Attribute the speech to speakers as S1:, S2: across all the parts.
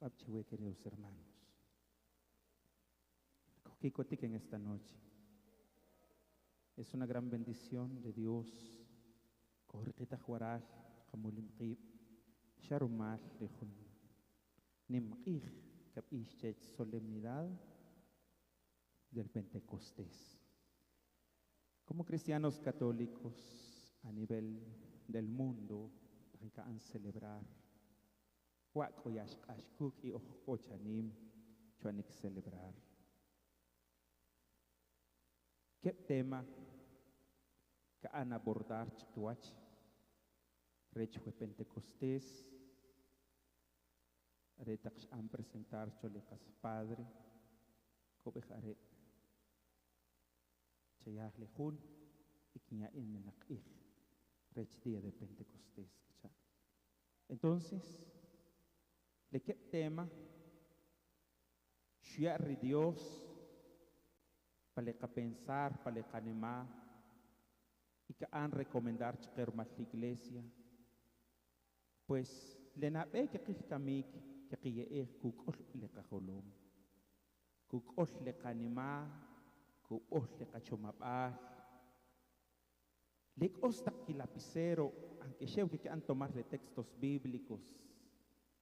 S1: Abchihue, queridos hermanos. Coquicotic en esta noche. Es una gran bendición de Dios. Corriquita juaral, camulimqib, sharumal, lejun, nimqij, capishchet, solemnidad del Pentecostés. Como cristianos católicos a nivel del mundo, han celebrar Huacoyashkashkuk y Ochanim, Chuanik celebrar. ¿Qué tema que han abordar Chituach? Rechue Pentecostés, Retax han presentar Cholecas Padre, Cobejare, Chayar Lejun, y Quiña in Menakij, Rech día de Pentecostés. Entonces, ¿de qué tema? Shiarri Dios, para pensar, para animar, y que han recomendar chiquer más la iglesia. Pues, le nabe que kiskamik, que quiere kukol le cajolum, kukol le canima, kukol le cachomabal, le costa que lapicero, aunque llevo que han tomar de textos bíblicos.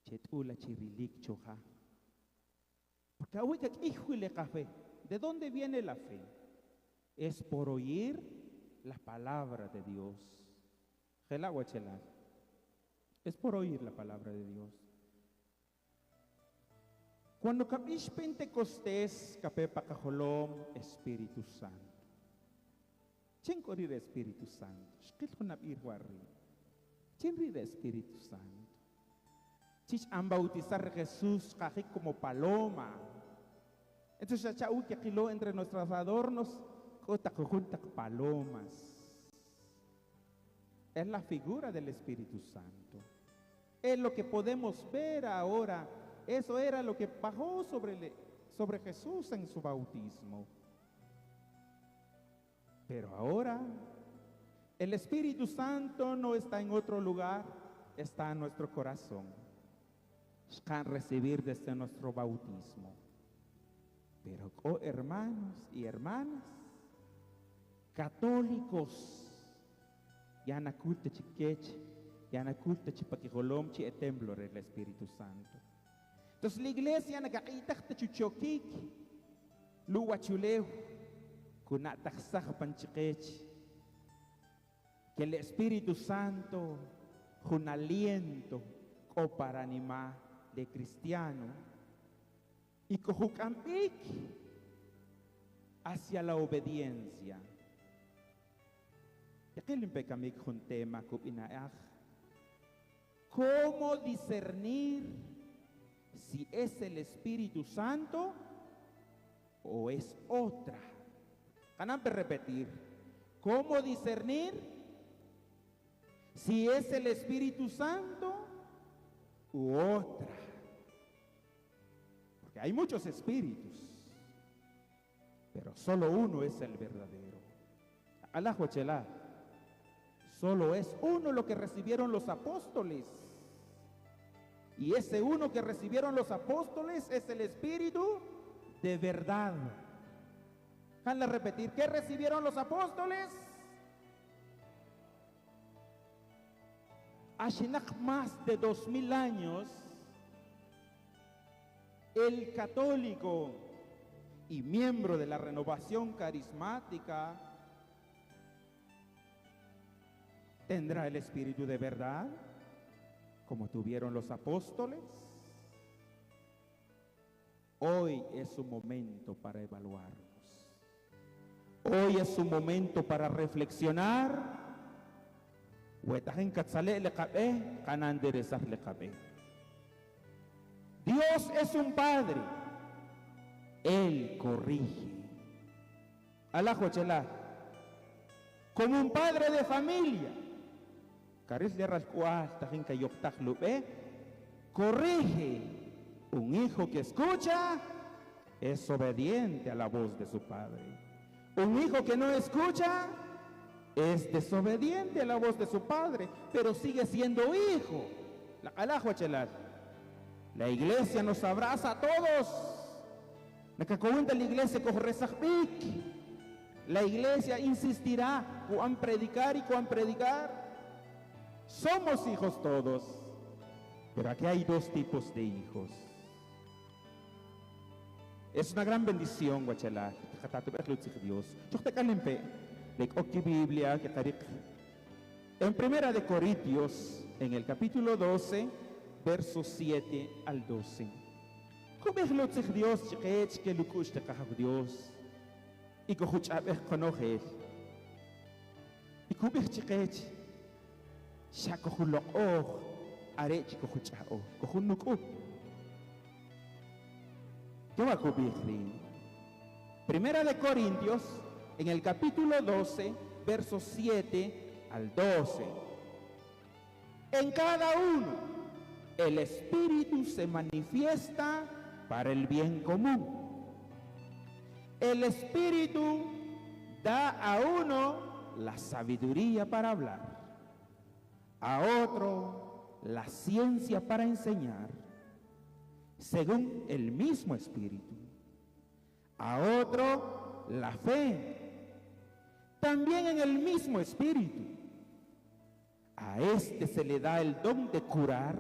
S1: Chetula chirilik choja. Porque ahorita hijo le café. ¿De dónde viene la fe? Es por oír la palabra de Dios. Gelaguachelar. Es por oír la palabra de Dios. Cuando capish Pentecostés, capepa cajolom, Espíritu Santo. ¿Quién corre Espíritu Santo? ¿Qué ¿Quién ríe Espíritu Santo? Chich han bautizar a Jesús casi como paloma. Entonces ya que aquilo entre nuestros adornos, cota junta palomas. Es la figura del Espíritu Santo. Es lo que podemos ver ahora. Eso era lo que bajó sobre Jesús en su bautismo. Pero ahora el Espíritu Santo no está en otro lugar, está en nuestro corazón. Can recibir desde nuestro bautismo. Pero, oh hermanos y hermanas, católicos, ya na culta chiqueche, ya na culta chipaquijolom chi temblor el Espíritu Santo. Entonces la iglesia na kakitach chuchokik, luwachuleu, kunataxaj panchiqueche, que el Espíritu Santo, un aliento, o para animar de cristiano y cojucampik hacia la obediencia. Y aquí le un tema ¿cómo discernir si es el Espíritu Santo o es otra? Canampe repetir, ¿cómo discernir si es el Espíritu Santo u otra? Porque hay muchos espíritus, pero solo uno es el verdadero. Alá Jochela, solo es uno lo que recibieron los apóstoles. Y ese uno que recibieron los apóstoles es el Espíritu de verdad. Déjame repetir, ¿qué recibieron los apóstoles? Hace más de 2000 años, el católico y miembro de la renovación carismática tendrá el Espíritu de verdad, como tuvieron los apóstoles. Hoy es un momento para evaluarnos. Hoy es un momento para reflexionar. Dios es un padre, Él corrige. Alá Jochela, como un padre de familia, corrige. Un hijo que escucha es obediente a la voz de su padre. Un hijo que no escucha es desobediente a la voz de su padre, pero sigue siendo hijo. Alá Jochelar. La iglesia nos abraza a todos. Nakakawin la iglesia ko rezakbik. La iglesia insistirá cuán predicar y cuán predicar. Somos hijos todos, pero aquí hay dos tipos de hijos. Es una gran bendición, guachala. Dios. Biblia, en Primera de Corintios, en el capítulo 12, versos 7 al 12. Dios, que Dios. Y cojuchabeh conojel. Y cubich chiquech. Shakojulok oh. Arech cojuchao. Cojunuk. Yo va Primera de Corintios, en el capítulo 12, versos 7 al 12. En cada uno, el Espíritu se manifiesta para el bien común. El Espíritu da a uno la sabiduría para hablar, a otro la ciencia para enseñar, según el mismo Espíritu, a otro la fe, también en el mismo Espíritu. A este se le da el don de curar,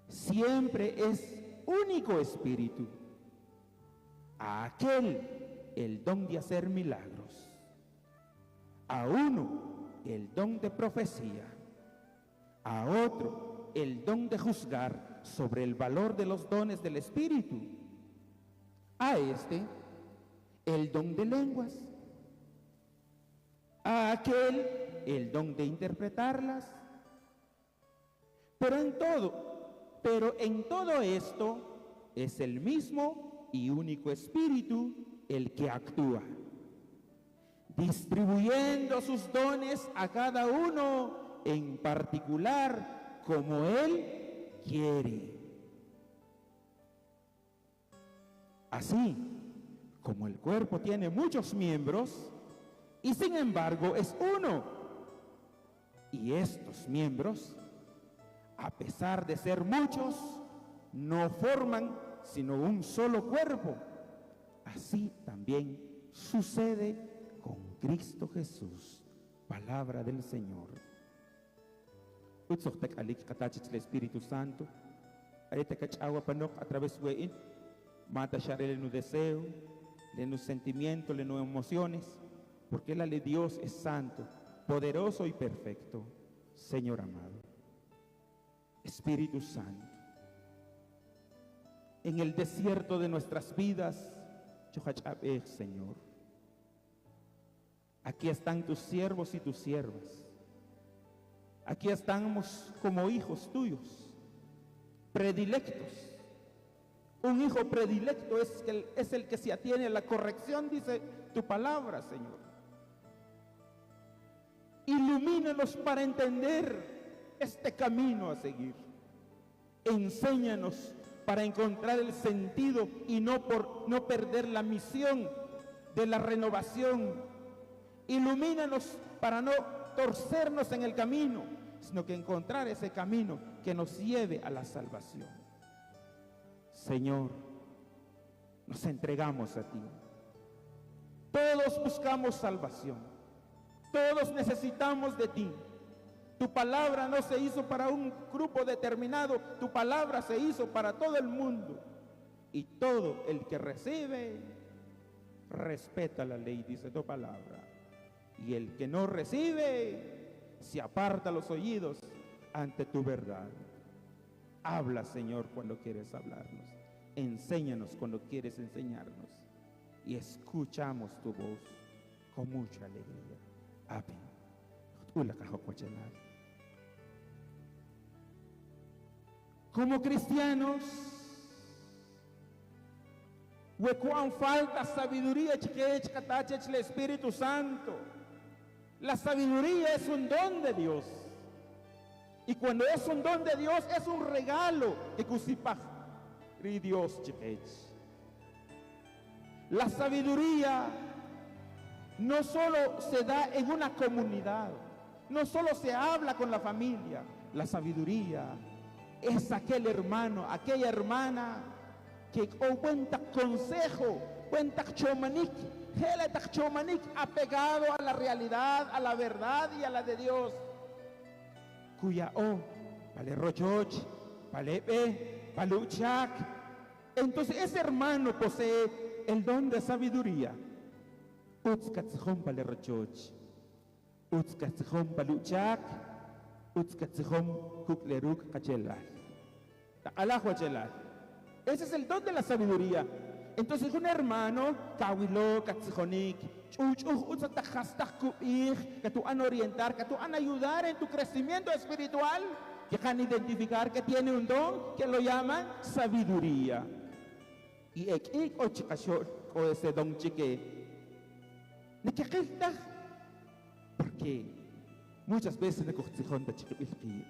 S1: siempre es único Espíritu. A aquel el don de hacer milagros, a uno el don de profecía, a otro el don de juzgar sobre el valor de los dones del Espíritu, a este el don de lenguas, a aquel el don de interpretarlas. Pero en todo esto es el mismo y único Espíritu el que actúa, distribuyendo sus dones a cada uno en particular como Él quiere. Así como el cuerpo tiene muchos miembros y sin embargo es uno, y estos miembros, a pesar de ser muchos, no forman sino un solo cuerpo. Así también sucede con Cristo Jesús. Palabra del Señor. El Espíritu Santo, a través de mata nu deseo, de nu sentimiento, de nu emociones, porque la de Dios es santo, poderoso y perfecto. Señor amado, Espíritu Santo, en el desierto de nuestras vidas, Señor, aquí están tus siervos y tus siervas. Aquí estamos como hijos tuyos, predilectos. Un hijo predilecto es el que se atiene a la corrección, dice tu palabra, Señor. Ilumínanos para entender este camino a seguir. Enséñanos para encontrar el sentido y no perder la misión de la renovación. Ilumínanos para no torcernos en el camino, sino que encontrar ese camino que nos lleve a la salvación. Señor, nos entregamos a ti. Todos buscamos salvación. Todos necesitamos de ti. Tu palabra no se hizo para un grupo determinado, tu palabra se hizo para todo el mundo. Y todo el que recibe, respeta la ley, dice tu palabra. Y el que no recibe, se aparta los oídos ante tu verdad. Habla, Señor, cuando quieres hablarnos. Enséñanos cuando quieres enseñarnos. Y escuchamos tu voz con mucha alegría. Amén. Como cristianos, cuán falta sabiduría el Espíritu Santo. La sabiduría es un don de Dios. Y cuando es un don de Dios, es un regalo que kusipaj ri Dios. La sabiduría no solo se da en una comunidad, no solo se habla con la familia. La sabiduría es aquel hermano, aquella hermana que cuenta consejo, cuenta chomanik, chomanik, apegado a la realidad, a la verdad y a la de Dios. Cuya pale rochoch, pale paluchak. Entonces ese hermano posee el don de sabiduría. Utskatzhom pale rochoch, utskatzhom paluchak, utskatzhom kukleruk kachelal. Alajo chelal. Ese es el don de la sabiduría. Entonces un hermano, kawilo, katzijonik, que tú van a orientar, que tú van a ayudar en tu crecimiento espiritual, que van a identificar que tiene un don que lo llaman sabiduría. Y o ese don chique, porque muchas veces le cochijón de chiquipilqui,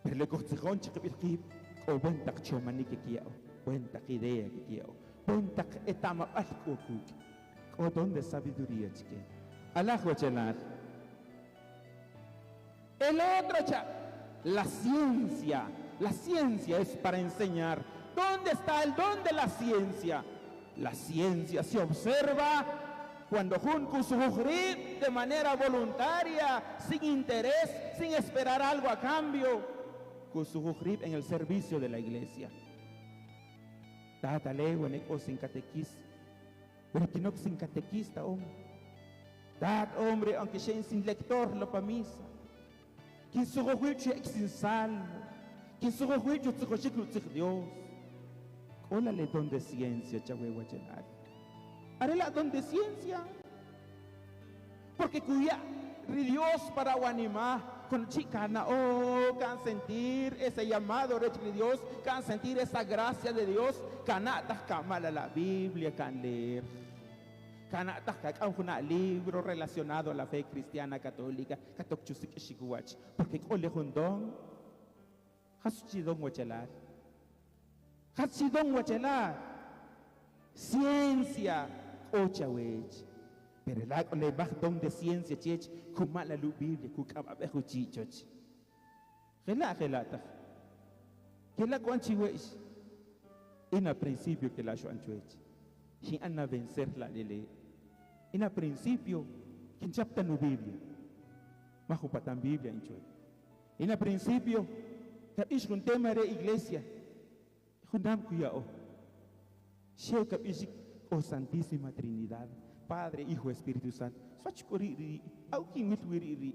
S1: pero le cochijón chiquipilqui, o buen tachomani que quiero. Cuenta que idea que quiero, cuenta que etama algo o don de sabiduría chique. Alajo chelar. El otro la ciencia es para enseñar. ¿Dónde está el don de la ciencia? La ciencia se observa cuando juntos de manera voluntaria, sin interés, sin esperar algo a cambio, en el servicio de la iglesia. Tata lego o sin catequista, pero que no sin catequista, hombre. Hombre, aunque sea sin lector, lo para misa. Quien se rejuicio sin salmo, quien se rejuicio se Dios. Hola, le don de ciencia, chahuehua chelar. Haré la don de ciencia, porque cuya Dios para animar. Con chicana, can sentir ese llamado de Dios, can sentir esa gracia de Dios, canatas camala la Biblia, can leer, canatas can un libro relacionado a la fe cristiana católica, porque ole hundón, hasidón huachelar, ciencia, ochawech. Pero le baja don de ciencia, chech, como la luz Biblia, como bejo chichoch. Gelata. Que la guanchiwech. En el principio que la chuanchuech. Si ana vencer la lele. En el principio, quien chapta no Biblia. Majo patan Biblia en chue. En el principio, capish un tema de iglesia. Junam kuyao. Sheo capish o Santísima Trinidad. Padre, Hijo, Espíritu Santo. Swachkuriri, au kinwitwiriri,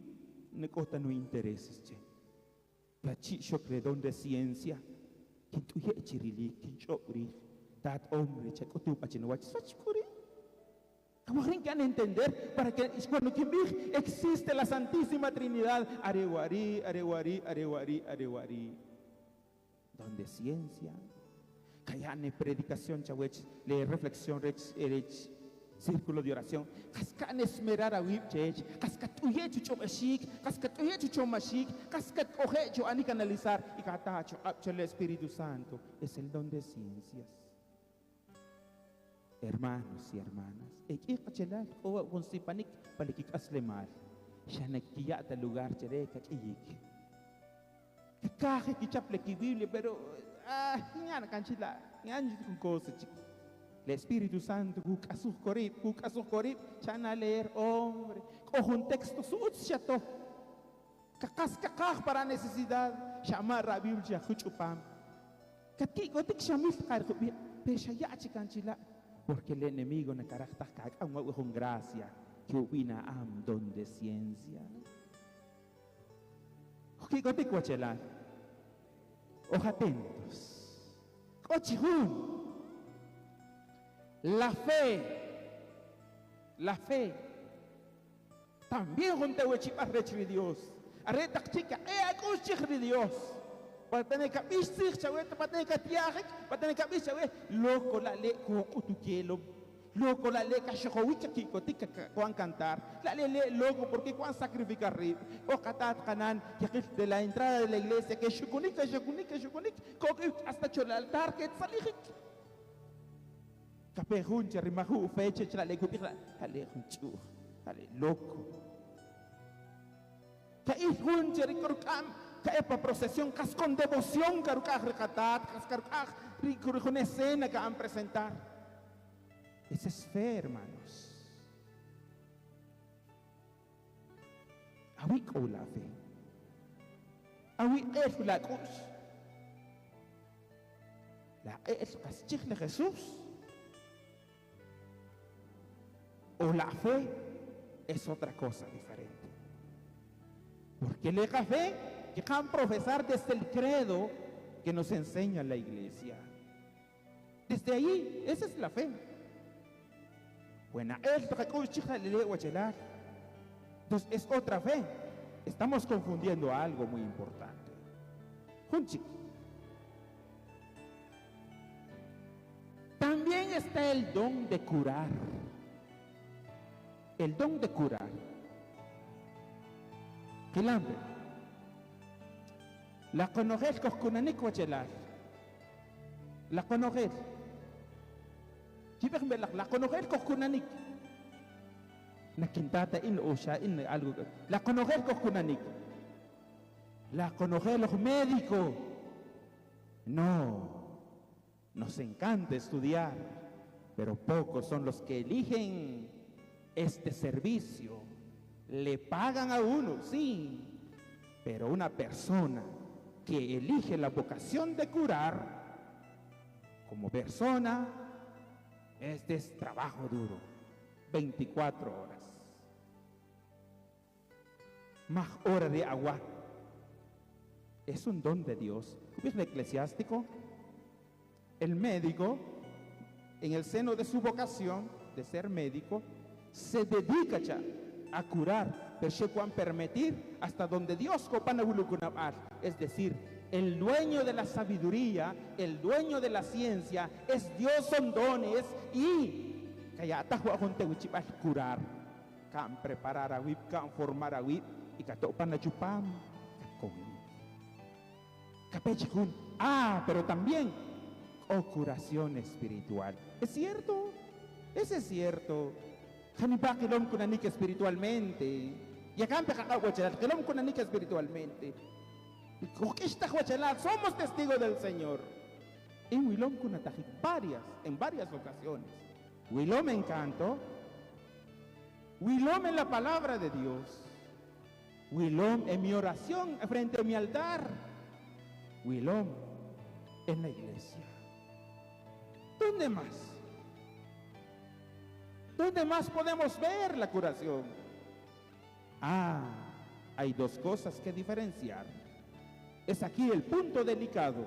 S1: nekota no intereses, che. La chicho credón de ciencia, kintuye chirili, kinchokri, tat hombre, che, kotupachinwach, swachkuri. Como creen que han entender para que cuando existe la Santísima Trinidad, arewari, arewari, arewari, arewari. Donde ciencia, kayane predicación, chawech, le reflexión, rech, círculo de oración, cascan esmerar a wipchech, cascat uyecho chomashik, cascat uyecho chomashik, cascat ojecho ani canalizar y catacho apcho el Espíritu Santo es el don de ciencias. Hermanos y hermanas, ekichelal o unsipanik palikik aslemal, shanekiyata lugar chereka kiyik. Kikaje kichaple ki Biblia, pero yan canchila, yan con cosas chicas. El Espíritu Santo, kuk asuh korip, chana leer, hombre, cojo un texto, suchato, kakaj para necesidad, llamar a Biblia, huchupam. Katiko tik shamil karkubi, pesha ya chicanchila, porque el enemigo ne caractas kak, con gracia, que ubina am don de ciencia. Kiko tik wachelan, ojatentos, cochihun. La fe, también junto a chipas de Dios, arreta chica, acuchich de Dios, para tener que vistir, para tener que tiaje, para tener que vistir, loco la le cutuquelo, loco la le cachowicha kiko tica cuan cantar, la le loco porque cuan sacrificar rib, o catat canan, que de la entrada de la iglesia, que shukunik, hasta chol altar, que salijik. Kapehuncha rimahu fecha chala kupira hale hunchu hale loco. Kai huncha rikorkam Caepa procesión, cas con devoción, carucaj recatat, cascarucaj, rico una escena que van a presentar. Esa es fe, hermanos. Awi o la fe. Awi es la cruz. La es castigo de Jesús. O la fe es otra cosa diferente. Porque la fe que van a profesar desde el credo que nos enseña la iglesia. Desde ahí, esa es la fe. Buena, entonces es otra fe. Estamos confundiendo algo muy importante. Junchi. También está el don de curar. El don de curar. Quilambe. La conoces con anicuachelar. La conoces. La conoces con anic. Nakintata in osha in algo. La conoces con anic. La conoces los médicos. No. Nos encanta estudiar, pero pocos son los que eligen este servicio. Le pagan a uno, sí, pero una persona que elige la vocación de curar, como persona, este es trabajo duro, 24 horas. Más hora de agua. Es un don de Dios. ¿Ves el eclesiástico? El médico, en el seno de su vocación de ser médico, se dedica ya a curar, pero se pueden permitir hasta donde Dios copana. Es decir, el dueño de la sabiduría, el dueño de la ciencia, es Dios, son dones, y kayata junte wichipal curar, can preparar a wip, can formar a wip, y katopan a chupam, capechikun. Pero también curación espiritual. ¿Es cierto? Eso es cierto. Hanipakilom kunanik espiritualmente. Y acá empezamos kilom kunanik espiritualmente. Somos testigos del Señor. En Wilom kunatajik en varias ocasiones. Wilom en canto. Wilom en la palabra de Dios. Wilom en mi oración frente a mi altar. Wilom en la iglesia. ¿Dónde más? ¿Dónde más podemos ver la curación? Hay dos cosas que diferenciar. Es aquí el punto delicado.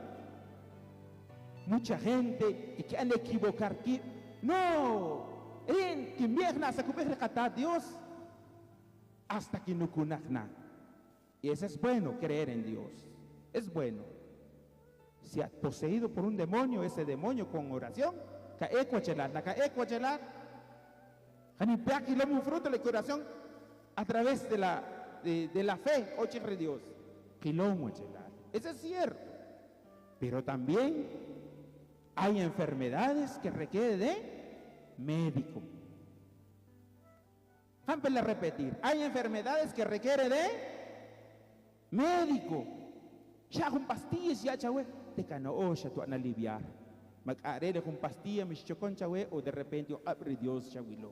S1: Mucha gente que quiere equivocar. No, en que viejna se puede recatar a Dios hasta que no kunakna. Y eso es bueno, creer en Dios. Es bueno. Si ha poseído por un demonio, ese demonio con oración, un fruto de la curación a través de la fe, de Dios. Eso es cierto. Pero también hay enfermedades que requieren de médico. Déjame repetir, hay enfermedades que requieren de médico. Ya con pastillas, ya chahue. Te cano ya tu aliviar. Mag-arele con pastilla, mis chocon chahue, o de repente abre Dios chahuilo.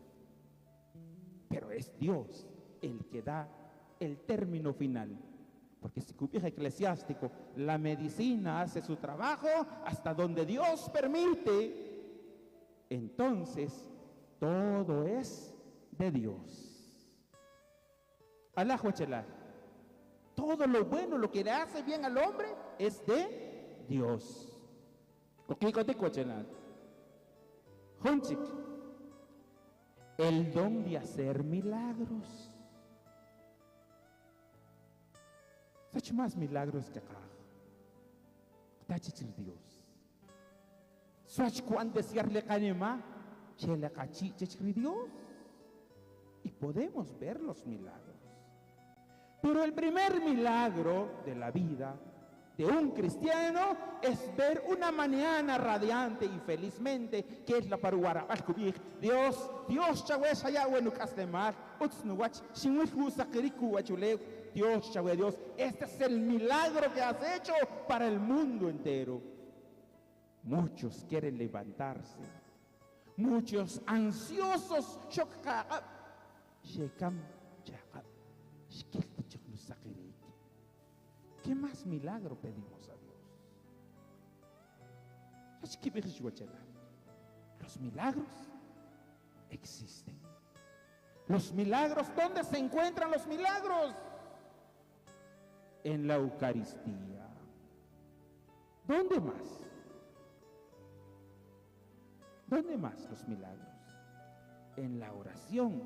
S1: Pero es Dios el que da el término final. Porque si cubija eclesiástico, la medicina hace su trabajo hasta donde Dios permite. Entonces, todo es de Dios. Alá Huachelá. Todo lo bueno, lo que le hace bien al hombre, es de Dios. Honchik, el don de hacer milagros. Sach más milagros que acá. Tachichir Dios. Sach cuan desearle canema, chela cachi Dios. Y podemos ver los milagros. Pero el primer milagro de la vida de un cristiano es ver una mañana radiante y felizmente, que es la paruara. Dios, Yahweh, Yahweh, Nukastemar, Utsnuwach, Shinwihu Sakiriku Wachulev, Dios, Yahweh Dios, este es el milagro que has hecho para el mundo entero. Muchos quieren levantarse, muchos ansiosos, ¿qué más milagro pedimos a Dios? Los milagros existen. Los milagros, ¿dónde se encuentran los milagros? En la Eucaristía. ¿Dónde más? ¿Dónde más los milagros? En la oración.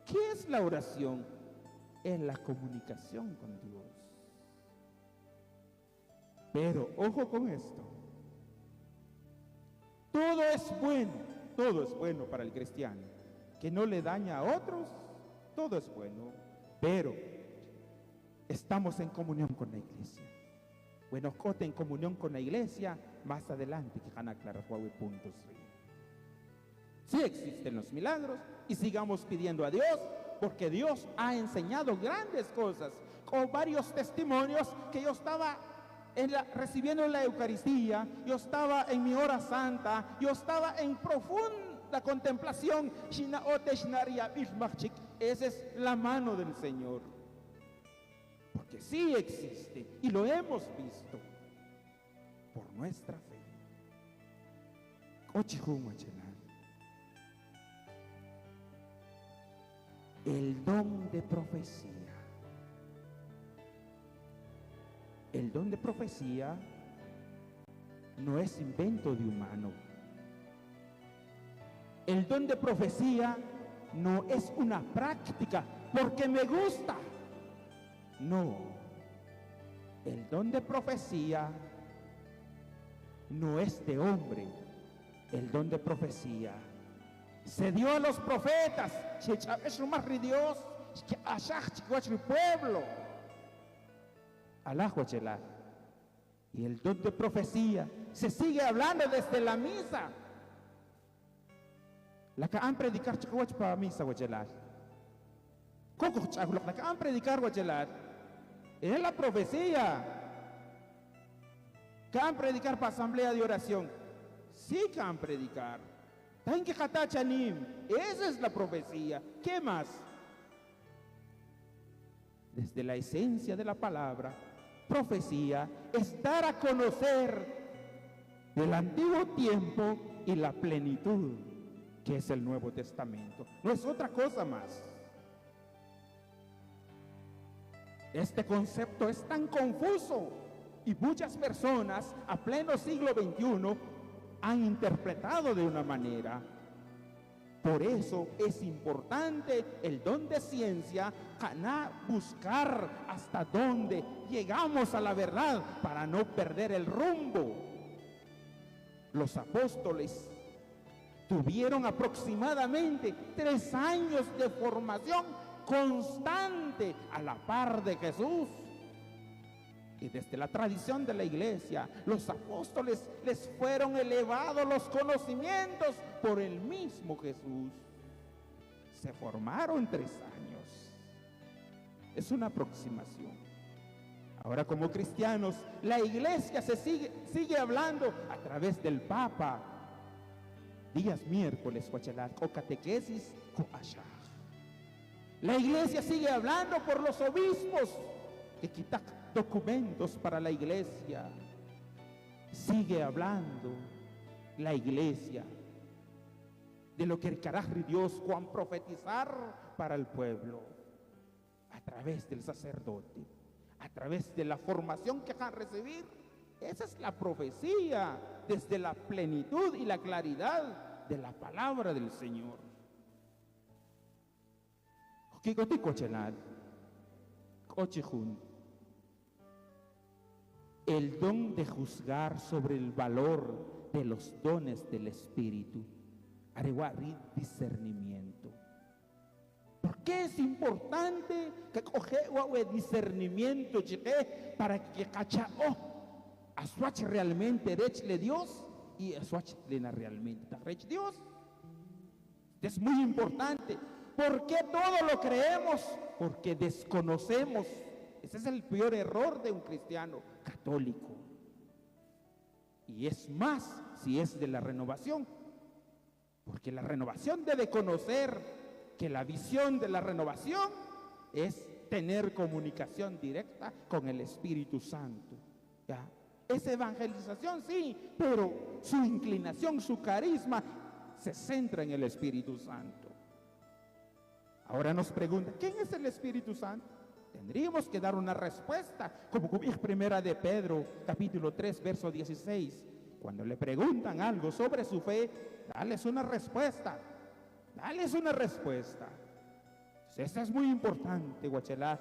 S1: ¿Qué es la oración? Es la comunicación con Dios. Pero ojo con esto. Todo es bueno para el cristiano. Que no le daña a otros, todo es bueno. Pero estamos en comunión con la iglesia. Bueno, cote en comunión con la iglesia, más adelante que van a aclarar puntos. Sí existen los milagros y sigamos pidiendo a Dios, porque Dios ha enseñado grandes cosas, con varios testimonios que yo estaba recibiendo en la Eucaristía, yo estaba en mi hora santa, yo estaba en profunda contemplación. Esa es la mano del Señor, porque sí existe y lo hemos visto por nuestra fe. El don de profecía. El don de profecía no es invento de humano. El don de profecía no es una práctica porque me gusta. No. El don de profecía no es de hombre. El don de profecía se dio a los profetas. Es lo más de Dios que el pueblo. Y el don de profecía se sigue hablando desde la misa. La que han predicar para misa wachelar. La que han predicar wachelar es la profecía. Que han predicar para asamblea de oración. Sí que han predicar. Esa es la profecía. ¿Qué más? Desde la esencia de la palabra, profecía es dar a conocer el antiguo tiempo y la plenitud, que es el Nuevo Testamento. No es otra cosa más. Este concepto es tan confuso y muchas personas a pleno siglo XXI han interpretado de una manera. Por eso es importante el don de ciencia, buscar hasta dónde llegamos a la verdad para no perder el rumbo. Los apóstoles tuvieron aproximadamente 3 años de formación constante a la par de Jesús. Y desde la tradición de la iglesia, los apóstoles les fueron elevados los conocimientos por el mismo Jesús. Se formaron 3 años. Es una aproximación. Ahora, como cristianos, la iglesia se sigue hablando a través del Papa. Días miércoles, o catequesis, la iglesia sigue hablando por los obispos que quitan documentos para la iglesia. Sigue hablando la iglesia de lo que el carajo de Dios Juan profetizar para el pueblo a través del sacerdote, a través de la formación que van a recibir. Esa es la profecía desde la plenitud y la claridad de la palabra del Señor. El don de juzgar sobre el valor de los dones del Espíritu. Discernimiento. ¿Por qué es importante que coge discernimiento para que cachao aswach realmente rechle Dios y aswach lena realmente rech Dios? Es muy importante. ¿Por qué todo lo creemos? Porque desconocemos. Ese es el peor error de un cristiano católico. Y es más si es de la renovación. Porque la renovación debe conocer que la visión de la renovación es tener comunicación directa con el Espíritu Santo. ¿Ya? Es evangelización, sí, pero su inclinación, su carisma se centra en el Espíritu Santo. Ahora nos pregunta, ¿quién es el Espíritu Santo? Tendríamos que dar una respuesta, como en Primera de Pedro, capítulo 3, verso 16. Cuando le preguntan algo sobre su fe, dales una respuesta. Dales una respuesta. Entonces, eso es muy importante, guachelá,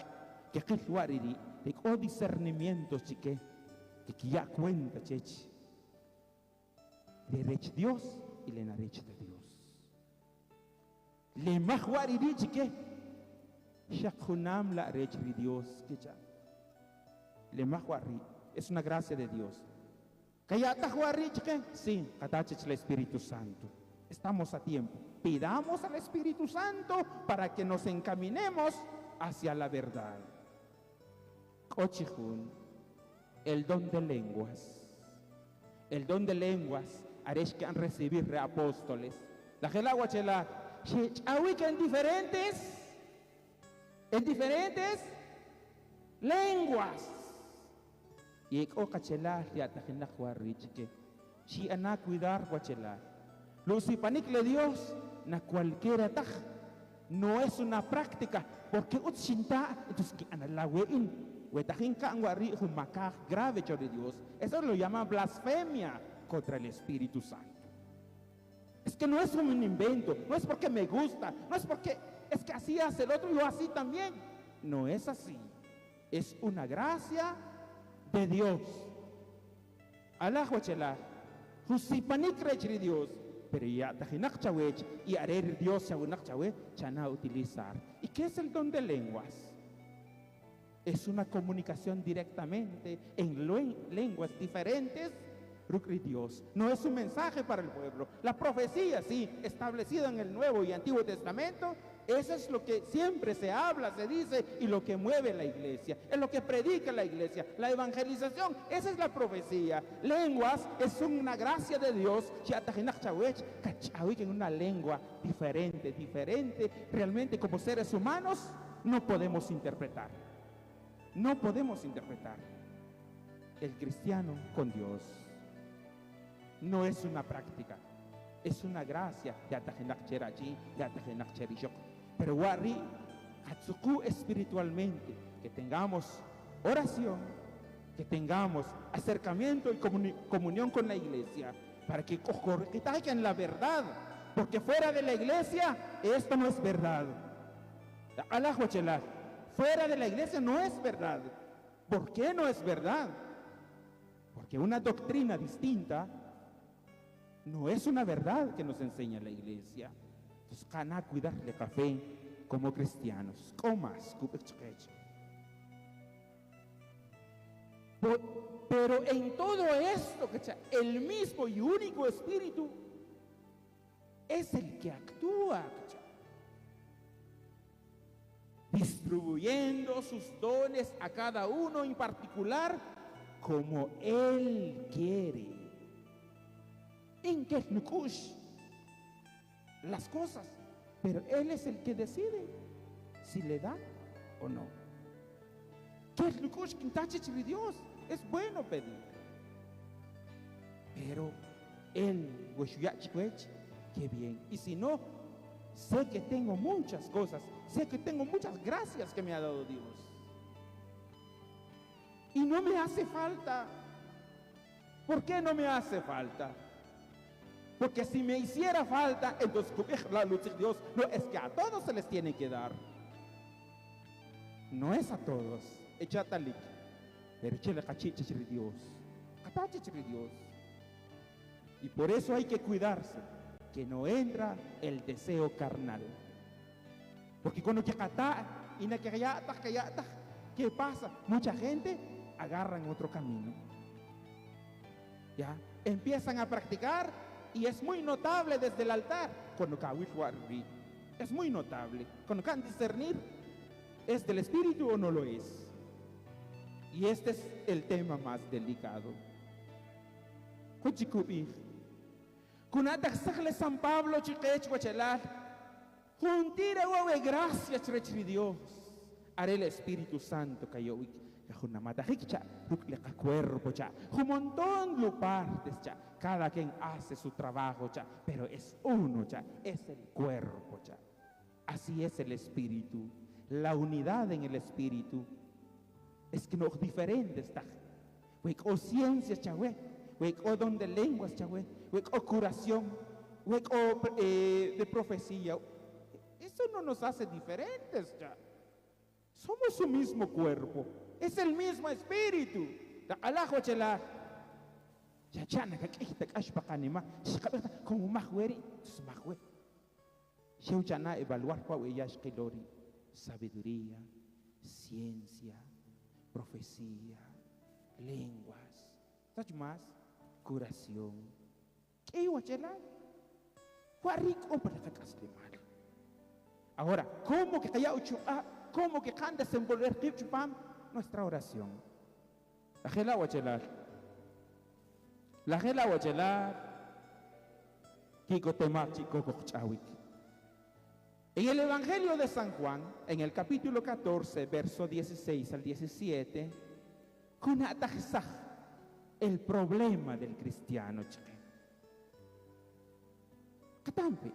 S1: que quilhuariri, de discernimiento, chique, que ya cuenta, chechi. Le rech Dios y le narech de Dios. Le mahuariri, chique. Shakunam la rech de Dios, que ya. Le mahuari, es una gracia de Dios. Kaya tahuari, chique, sí, katachech el Espíritu Santo. Estamos a tiempo. Pidamos al Espíritu Santo para que nos encaminemos hacia la verdad. Cochijun, el don de lenguas. El don de lenguas, haréis que han recibir apóstoles. La gelaguachela, en diferentes lenguas. Y okachela, ya tajena juarrich que, si ana cuidar guachela. Lucipanik le Dios, na cualquiera taj, no es una práctica, porque utsinta, entonces que analawein, wetajin kangwari humakaj grave de Dios. Eso lo llama blasfemia contra el Espíritu Santo. Es que no es un invento, no es porque me gusta, no es porque es que así hace el otro y yo así también. No es así, es una gracia de Dios. Allah huachela, husipanik rechri Dios. Pero ya tajinak chawech y arer Dios chagunak chawe chana utilizar. ¿Y qué es el don de lenguas? Es una comunicación directamente en lenguas diferentes. Rukri Dios. No es un mensaje para el pueblo. La profecía, sí, establecida en el Nuevo y Antiguo Testamento, eso es lo que siempre se habla, se dice, y lo que mueve la iglesia, es lo que predica la iglesia, la evangelización, esa es la profecía. Lenguas es una gracia de Dios, en una lengua diferente, realmente como seres humanos no podemos interpretar. No podemos interpretar. El cristiano con Dios no es una práctica, es una gracia. Pero Wari, Hatsuku espiritualmente, que tengamos oración, que tengamos acercamiento y comunión con la iglesia, para que en la verdad, porque fuera de la iglesia esto no es verdad. Fuera de la iglesia no es verdad. ¿Por qué no es verdad? Porque una doctrina distinta no es una verdad que nos enseña la iglesia. Entonces, cana cuidarle café como cristianos. Comas, pero en todo esto, el mismo y único Espíritu es el que actúa, distribuyendo sus dones a cada uno en particular como Él quiere. En que las cosas, pero Él es el que decide si le da o no. Dios es bueno pedir, pero Él, qué bien. Y si no, sé que tengo muchas cosas, sé que tengo muchas gracias que me ha dado Dios, y no me hace falta. ¿Por qué no me hace falta? Porque si me hiciera falta, entonces Dios, no, es que a todos se les tiene que dar. No es a todos. Echatalik. Pero Dios. Dios. Y por eso hay que cuidarse, que no entra el deseo carnal. Porque cuando ¿qué pasa? Mucha gente agarra en otro camino. Ya empiezan a practicar. Y es muy notable desde el altar. Cuando Es muy notable. Cuando can discernir, ¿es del espíritu o no lo es? Y este es el tema más delicado. Kunatak sakle San Pablo chiquech guachelar. Juntira hueve gracias rechri Dios. Haré el Espíritu Santo cayó. Cuerpo cha. Un montón de partes cha. Cada quien hace su trabajo cha. Pero es uno cha. Es el cuerpo cha. Así es el Espíritu. La unidad en el Espíritu. Es que no es diferente está. O ciencias cha. O don de lenguas cha. O curación. O de profecía. Eso no nos hace diferentes ya. Somos un mismo cuerpo. Es el mismo espíritu. Alajo chela. Ya chana que kita kashpakanima. Como mahweri, mahwe. Sheuchana evaluar pa weyash kilori. Sabiduría, ciencia, profecía, lenguas. ¿Sabes más? Curación. ¿Qué wachela? Huarico para que casle mal. Ahora, ¿cómo que cómo que can desenvolver nuestra oración? La gela wachelar, kiko tema chico cochawik. En el Evangelio de San Juan, en el capítulo 14, verso 16 al 17, el problema del cristiano chique. Katampe.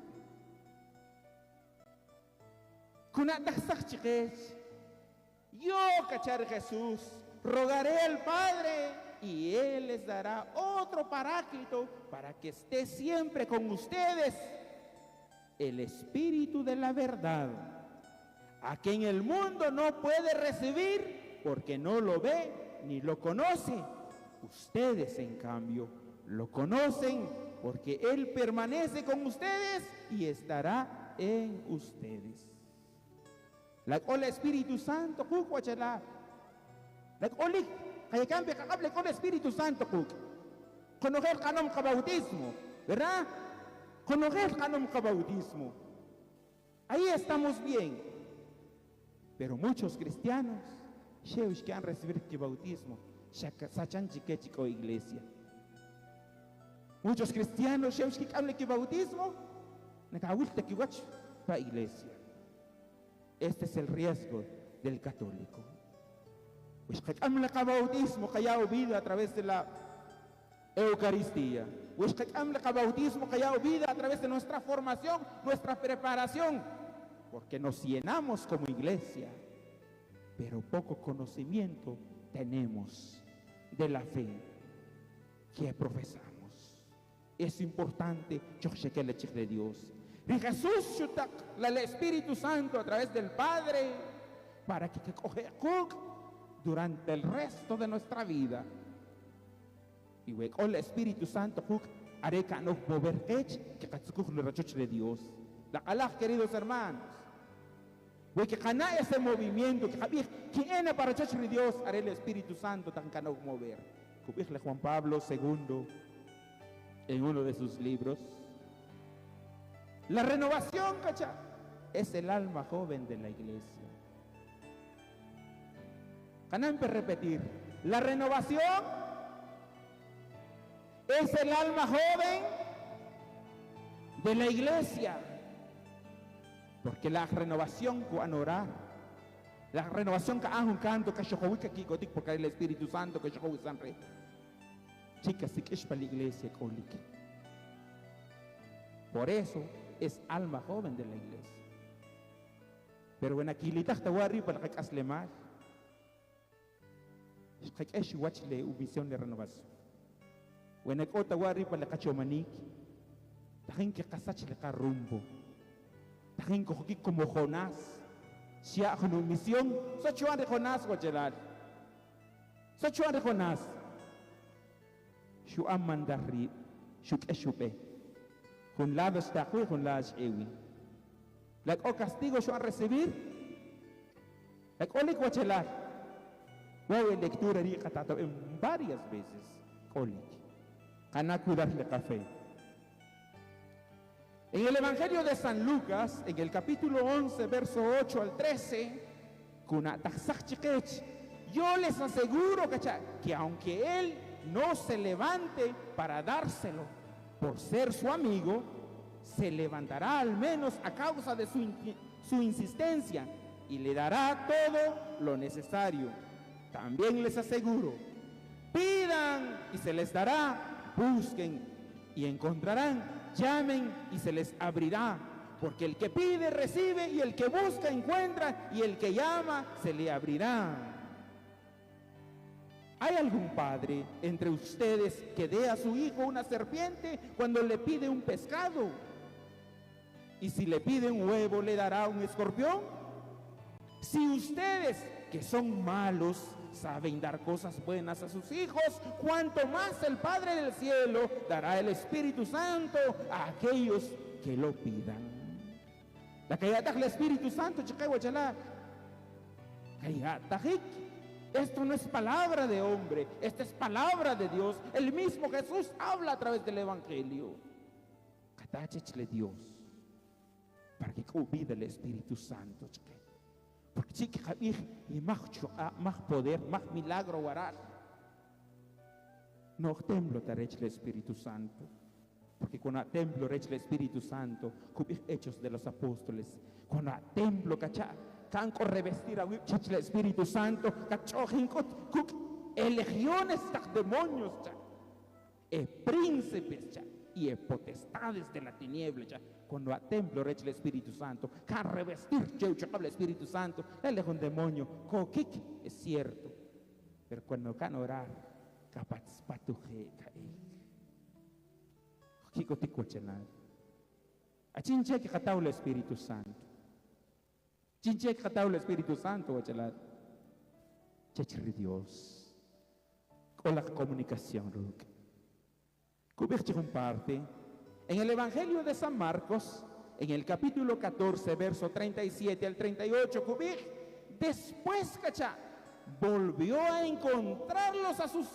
S1: Yo, cachar Jesús, rogaré al Padre y Él les dará otro paráclito para que esté siempre con ustedes, el Espíritu de la verdad, a quien el mundo no puede recibir porque no lo ve ni lo conoce. Ustedes, en cambio, lo conocen porque Él permanece con ustedes y estará en ustedes. La ola Espíritu Santo kuk wachala. La olik kaya cambia kakable con el Espíritu Santo kuk. Conocer kanom ka bautismo, ¿verdad? Conocer kanom ka bautismo. Ahí estamos bien. Pero muchos cristianos sheus que han recibido el bautismo, sachan chiquechico iglesia. Muchos cristianos sheus que hablan que bautismo, nakawulta que wach pa iglesia. Este es el riesgo del católico. Pues que el bautismo que haya vida a través de la Eucaristía. Pues que el bautismo que haya vida a través de nuestra formación, nuestra preparación. Porque nos llenamos como iglesia, pero poco conocimiento tenemos de la fe que profesamos. Es importante que le de Dios. Y Jesús el Espíritu Santo a través del Padre para que coge durante el resto de nuestra vida. Y el Espíritu Santo haré que no mover que le rechoche de Dios. La calaf, queridos hermanos. Que cana ese movimiento que quien para rechoche de Dios haré el Espíritu Santo tan que no mover. Como Juan Pablo II en uno de sus libros. La renovación, ¿cacha? Es el alma joven de la iglesia. Canampe repetir. La renovación es el alma joven de la iglesia. Porque la renovación cuando orar, la renovación que haga un canto que yo aquí porque el Espíritu Santo que yo sanre. Chicas, si que es para la iglesia, por eso es alma joven de la iglesia. Pero en aquí litak tawari para que asle más. Es watchle u visión de renovación. En aquí tawari para que chomanik. Tajín que casach le ca rumbo. Tajín que como Jonás. Si hay una misión, sochuan de Jonás guachelal. Sochuan de Jonás. Shu amandari, shu keshupe. Con lados está con las ewi. La castigo yo a recibir. La olik wachelar. Voy a lectura y catato en varias veces. Olik. Cana cuidar de café. En el Evangelio de San Lucas, en el capítulo 11, verso 8 al 13, yo les aseguro que aunque él no se levante para dárselo por ser su amigo, se levantará al menos a causa de su insistencia y le dará todo lo necesario. También les aseguro, pidan y se les dará, busquen y encontrarán, llamen y se les abrirá, porque el que pide recibe y el que busca encuentra y el que llama se le abrirá. ¿Hay algún padre entre ustedes que dé a su hijo una serpiente cuando le pide un pescado? ¿Y si le pide un huevo, le dará un escorpión? Si ustedes, que son malos, saben dar cosas buenas a sus hijos, cuanto más el Padre del cielo dará el Espíritu Santo a aquellos que lo pidan. La cayataj el Espíritu Santo, esto no es palabra de hombre, esta es palabra de Dios. El mismo Jesús habla a través del Evangelio. Catáchele Dios para que cuide el Espíritu Santo. Porque sí que y más poder, más milagro warar. No templo tarech el Espíritu Santo. Porque cuando templo rech el Espíritu Santo, cubrir hechos de los apóstoles, cuando templo cachá, canco revestir a el Espíritu Santo, cachojin legiones de demonios, príncipes y potestades de la tiniebla, cuando a templo rech el Espíritu Santo, can revestir el Espíritu Santo, él es un demonio, coquic, es cierto, pero cuando can orar, capaz patuje caer. Kiko tico chenal. A chinche que catau el Espíritu Santo. Chinche que catau el Espíritu Santo, wachelar. Chechri Dios. Con la comunicación, Ruk. Cubierche comparte. En el Evangelio de San Marcos, en el capítulo 14, verso 37 al 38, cubir, después, cacha, volvió a encontrarlos a sus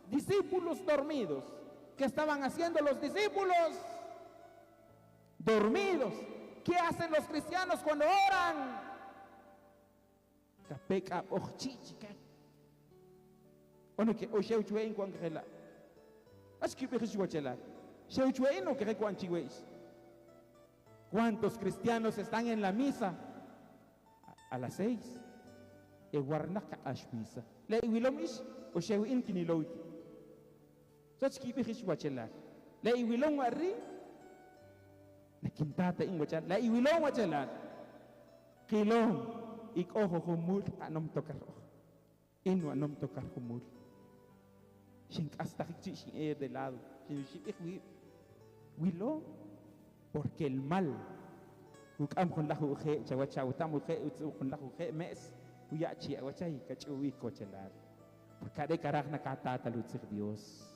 S1: discípulos dormidos. ¿Qué estaban haciendo los discípulos? Dormidos. ¿Qué hacen los cristianos cuando oran? Capeka ochchichica. Ono que osheuchue en cuangela. Aski bejuachela. Sheuchue no que cuanchiweis. ¿Cuántos cristianos están en la misa? A las 6. E guarnaca ashmisa. Le wilomish o sheu intiniloy. Sachki bejuachela. Le wilong arri. Na kintata in wachal. Le wilong wachela. Kilong ik ojo humul anom tokar. Inu anom tokar humul. Shink hasta que de lado. Wilong. Porque el mal, ukam con la juge, chawachautamo con la juge mes, uyachi, awachai, cachuwi, cochelar. Porque de carajna catata lutzir Dios.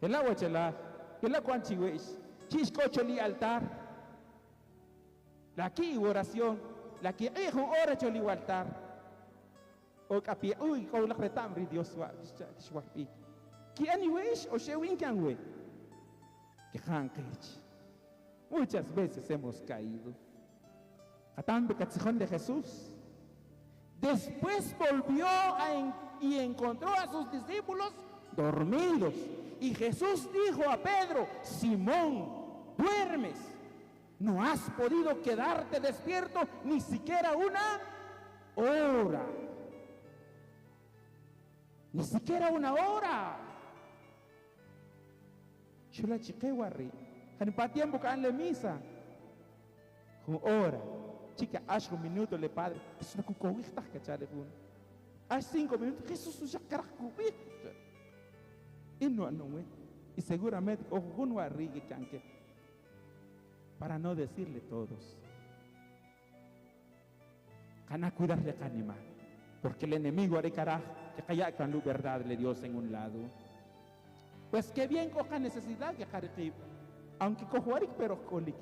S1: El agua chelar, el agua anchiweis, chiscocholi altar. La aquí oración, la que hijo ora choli altar. O capi, uy, con la retambre Dios wa, shwapi. ¿Qué aniweis o shewin canwe? Muchas veces hemos caído. Atando catzijón de Jesús. Después volvió y encontró a sus discípulos dormidos. Y Jesús dijo a Pedro: Simón, duermes. No has podido quedarte despierto ni siquiera una hora. Ni siquiera una hora. Shula chiquewarri, hanipatian bukaan la misa. Kung ora, chica, ash un minuto le padre, es una cucowita que chale un. Ash 5 minutos, Jesús usa caracubi. Y no, y seguramente, ojo, un warri que canque. Para no decirle todos. Cana cuidar de canima, porque el enemigo haré carajo, que calla con la verdad le Dios en un lado. Pues qué bien coja necesidad que jarib, aunque cojuaric pero colic.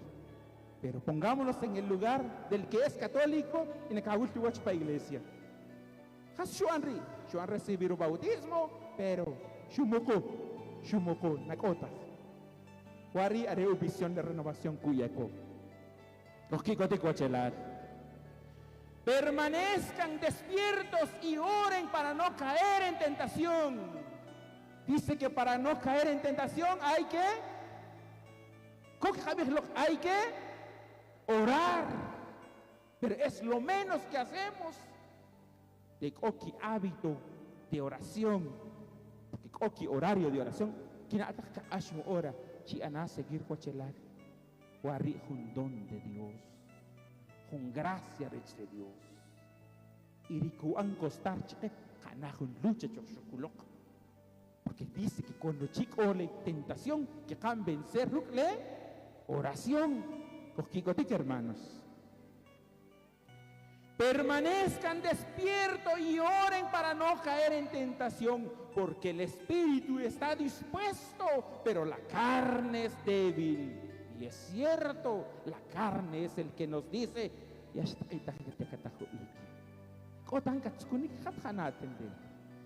S1: Pero pongámonos en el lugar del que es católico y ne cagulti watch pa iglesia. Has Juan recibir bautismo, pero shumoko, nakotas. Wari haré visión de renovación cuyeko. Permanezcan despiertos y oren para no caer en tentación. Dice que para no caer en tentación hay que orar. Pero es lo menos que hacemos. De oki hábito de oración. Porque oki horario de oración. Quien ataca ashmo ora. Chi ana seguir cochelar. Wari un don de Dios. Con gracia de Dios. Y ricuan costar chique. Canajun lucha chocolate. Porque dice que cuando chico le tentación que can vencer le oración. Cosquicotic, hermanos. Permanezcan despiertos y oren para no caer en tentación, porque el espíritu está dispuesto, pero la carne es débil. Y es cierto, la carne es el que nos dice,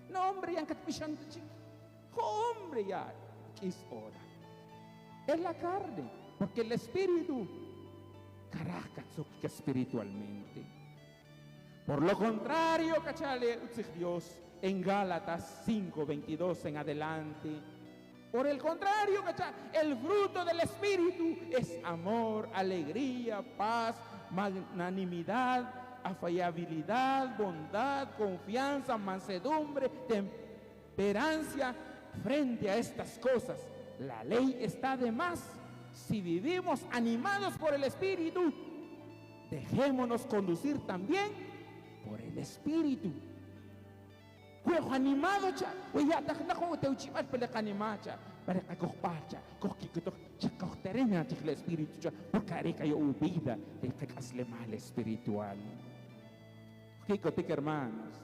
S1: no hombre, hombre, ya es hora. Es la carne, porque el espíritu espiritualmente. Por lo contrario, cachale Dios en Gálatas 5:22 en adelante. Por el contrario, cachale, el fruto del espíritu es amor, alegría, paz, magnanimidad, afabilidad, bondad, confianza, mansedumbre, temperancia. Frente a estas cosas, la ley está de más. Si vivimos animados por el espíritu, dejémonos conducir también por el espíritu. Juego animado, cha. Oye, no como te uchimas pele animacha, para que copacha, coquito, chacoterena el espíritu, cha, porque haré que yo vida del que casle mal espiritual. Kikotik, hermanos.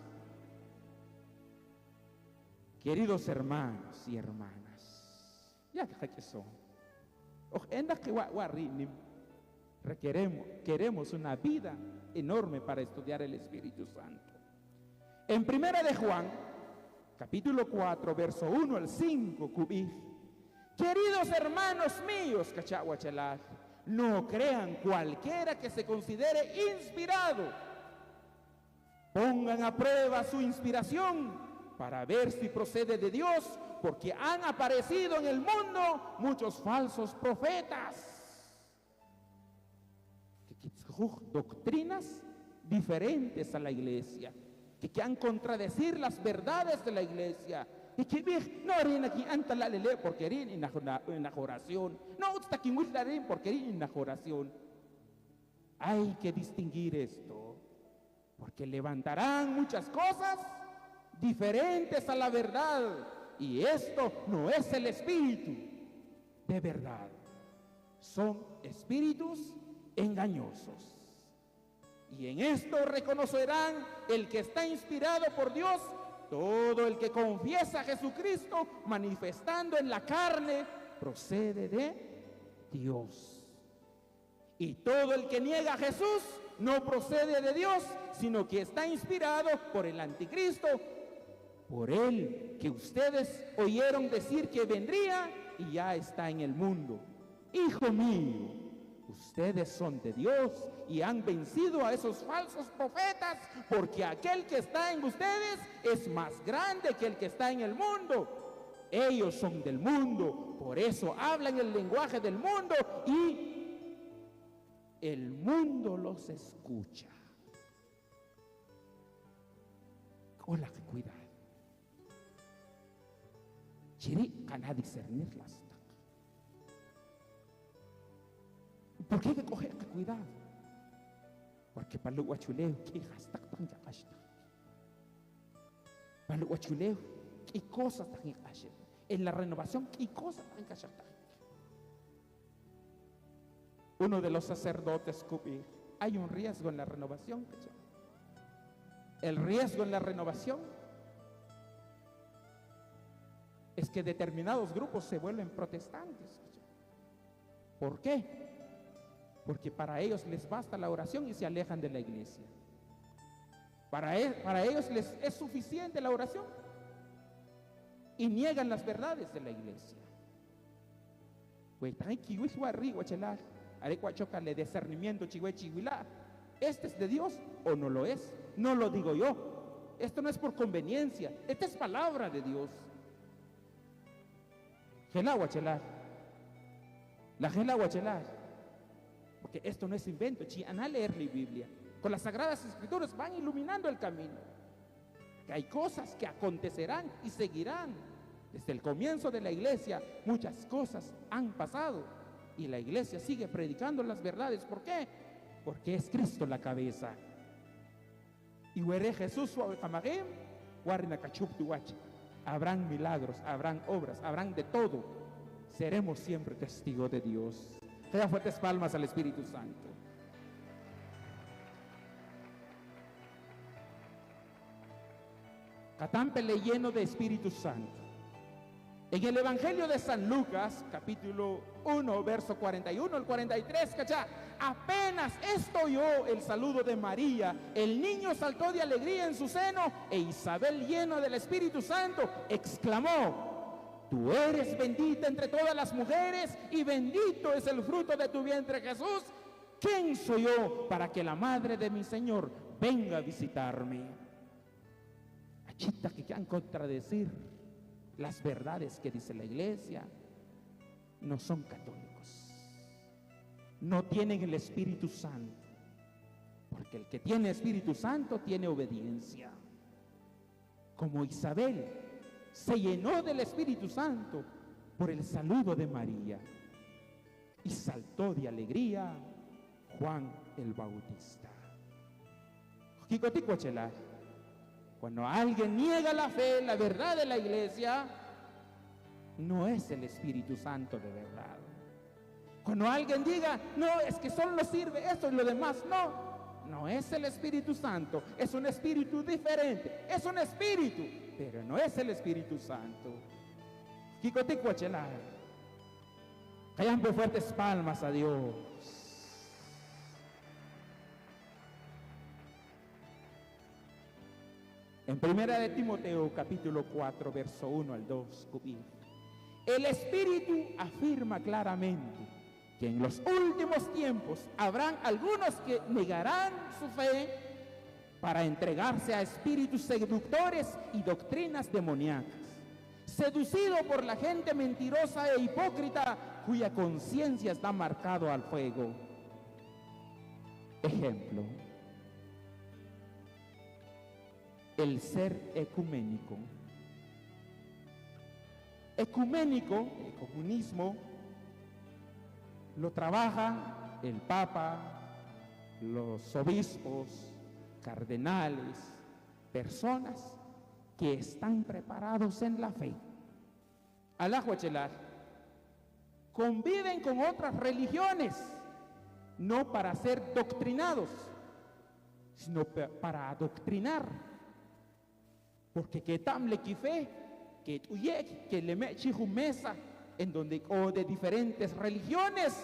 S1: Queridos hermanos y hermanas, ya que son, queremos una vida enorme para estudiar el Espíritu Santo. En 1 de Juan, capítulo 4, verso 1 al 5, queridos hermanos míos, cachahuachalas, no crean cualquiera que se considere inspirado. Pongan a prueba su inspiración para ver si procede de Dios, porque han aparecido en el mundo muchos falsos profetas. Doctrinas diferentes a la iglesia, que han contradecir las verdades de la iglesia. Y que no harían aquí anta la lele porque harían en la oración. No, está aquí muy larín porque harían en la oración. Hay que distinguir esto, porque levantarán muchas cosas diferentes a la verdad, y esto no es el espíritu de verdad, son espíritus engañosos. Y en esto reconocerán el que está inspirado por Dios, todo el que confiesa a Jesucristo manifestando en la carne procede de Dios, y todo el que niega a Jesús no procede de Dios, sino que está inspirado por el anticristo, por él que ustedes oyeron decir que vendría y ya está en el mundo. Hijo mío, ustedes son de Dios y han vencido a esos falsos profetas, porque aquel que está en ustedes es más grande que el que está en el mundo. Ellos son del mundo, por eso hablan el lenguaje del mundo y el mundo los escucha. Hola, que cuidado. Chiri, cana discernirlas. ¿Por qué hay que coger cuidado? Porque para lo guachuleo, ¿qué hashtag tan yakashta? Para lo guachuleo, ¿qué cosas tan yakashta? En la renovación, ¿qué cosas tan yakashta? Uno de los sacerdotes, hay un riesgo en la renovación. El riesgo en la renovación es que determinados grupos se vuelven protestantes. ¿Por qué? Porque para ellos les basta la oración y se alejan de la iglesia. Para ellos les es suficiente la oración y niegan las verdades de la iglesia. Le discernimiento, ¿este es de Dios o no lo es? No lo digo yo. Esto no es por conveniencia. Esta es palabra de Dios. Porque esto no es invento. Van a leer la Biblia. Con las Sagradas Escrituras van iluminando el camino. Que hay cosas que acontecerán y seguirán. Desde el comienzo de la iglesia, muchas cosas han pasado. Y la iglesia sigue predicando las verdades. ¿Por qué? Porque es Cristo la cabeza. Y Jesús habrán milagros, habrán obras, habrán de todo. Seremos siempre testigos de Dios. Que da fuertes palmas al Espíritu Santo. Catámpele lleno de Espíritu Santo. En el Evangelio de San Lucas, capítulo 1, verso 41 al 43, ¿cachá? Apenas esto oyó el saludo de María, el niño saltó de alegría en su seno, e Isabel, llena del Espíritu Santo, exclamó: tú eres bendita entre todas las mujeres, y bendito es el fruto de tu vientre, Jesús. ¿Quién soy yo para que la madre de mi Señor venga a visitarme? Achita que quieran contradecir las verdades que dice la iglesia, no son católicos, no tienen el Espíritu Santo, porque el que tiene Espíritu Santo tiene obediencia. Como Isabel se llenó del Espíritu Santo por el saludo de María, y saltó de alegría Juan el Bautista. Cuando alguien niega la fe, la verdad de la iglesia, no es el Espíritu Santo de verdad. Cuando alguien diga: no, es que solo sirve esto y lo demás, no es el Espíritu Santo, es un espíritu diferente, es un espíritu, pero no es el Espíritu Santo. Hayan fuertes palmas a Dios. En primera de Timoteo, capítulo 4, verso 1 al 2, el Espíritu afirma claramente que en los últimos tiempos habrán algunos que negarán su fe para entregarse a espíritus seductores y doctrinas demoníacas, seducido por la gente mentirosa e hipócrita cuya conciencia está marcado al fuego. Ejemplo: el ser ecuménico. Ecuménico, el comunismo, lo trabaja el Papa, los obispos, cardenales, personas que están preparados en la fe. Alá Huachelar, conviven con otras religiones, no para ser doctrinados, sino para adoctrinar. Porque que tam le quife, que le mechi mesa en donde, o de diferentes religiones,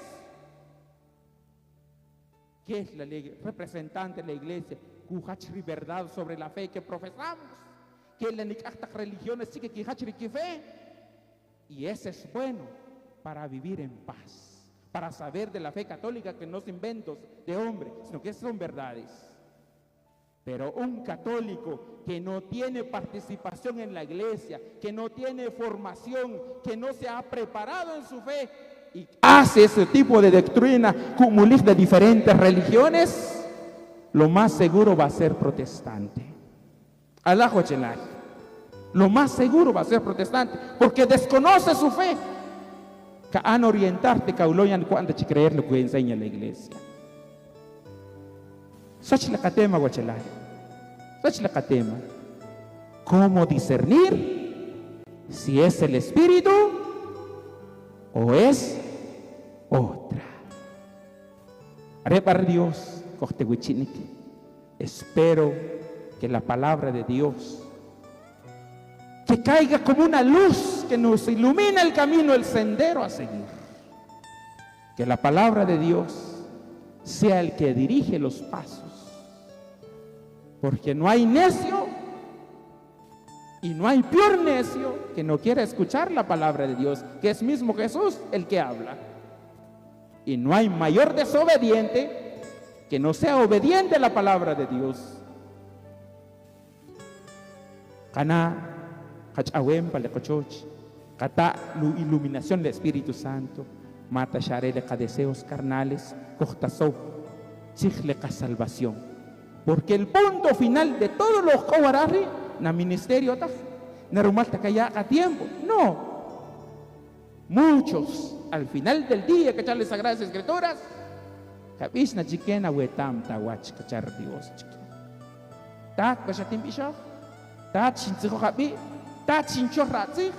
S1: que es la representante de la iglesia, cuhachri verdad sobre la fe que profesamos, que la nicachtas religiones sí que quife, y ese es bueno para vivir en paz, para saber de la fe católica que no son inventos de hombre, sino que son verdades. Pero un católico que no tiene participación en la iglesia, que no tiene formación, que no se ha preparado en su fe y hace ese tipo de doctrina comunista de diferentes religiones, lo más seguro va a ser protestante. Alá Huachelay, lo más seguro va a ser protestante, porque desconoce su fe. Que han orientarte, cauloyan cuando creer lo que enseña la iglesia. Sachlakatema Huachelay, Sachlakatema. ¿Cómo discernir si es el Espíritu o es otra? Repar Dios, espero que la palabra de Dios que caiga como una luz que nos ilumina el camino, el sendero a seguir. Que la palabra de Dios sea el que dirige los pasos, porque no hay necio Y no hay peor necio que no quiera escuchar la palabra de Dios, que es mismo Jesús el que habla. Y no hay mayor desobediente que no sea obediente a la palabra de Dios. Kana kachawem palekochoch, kata iluminación del Espíritu Santo, mata sharele ka deseos carnales, kohtaso, chichle ka salvación. Porque el punto final de todos los kawarari na ministerio ta, na rumalta kaya a tiempo. No. Muchos al final del día que echan las Sagradas Escrituras, kabis na chiquena wetam tawach kachar Dios chiquen. Tak bashatim bishaf. Tachin tzijo habi, tachin chorratzi,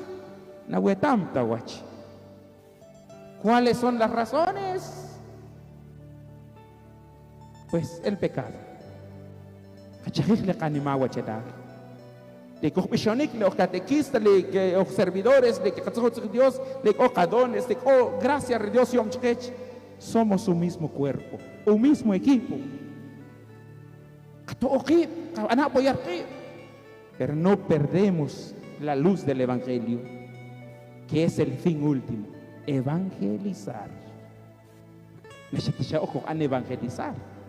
S1: na wetam tawach. ¿Cuáles son las razones? Pues el pecado. Kachajik le kanimawa chedar. De cochbishonik le catequistas, le servidores, de que Dios, de cadones, de gracias a Dios yom chkech. Somos un mismo cuerpo, un mismo equipo. Kato okip, ana apoyar pero no perdemos la luz del Evangelio, que es el fin último, evangelizar.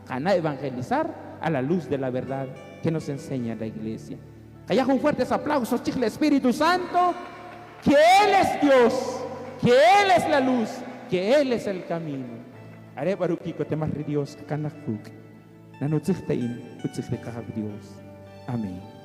S1: Evangelizar a la luz de la verdad que nos enseña la iglesia. Allá con fuertes aplausos, chicle Espíritu Santo, que Él es Dios, que Él es la luz, que Él es el camino. Haré barukiko temas de Dios, kanakuk, nanotzichtein, utzichtekahab Dios. Amén.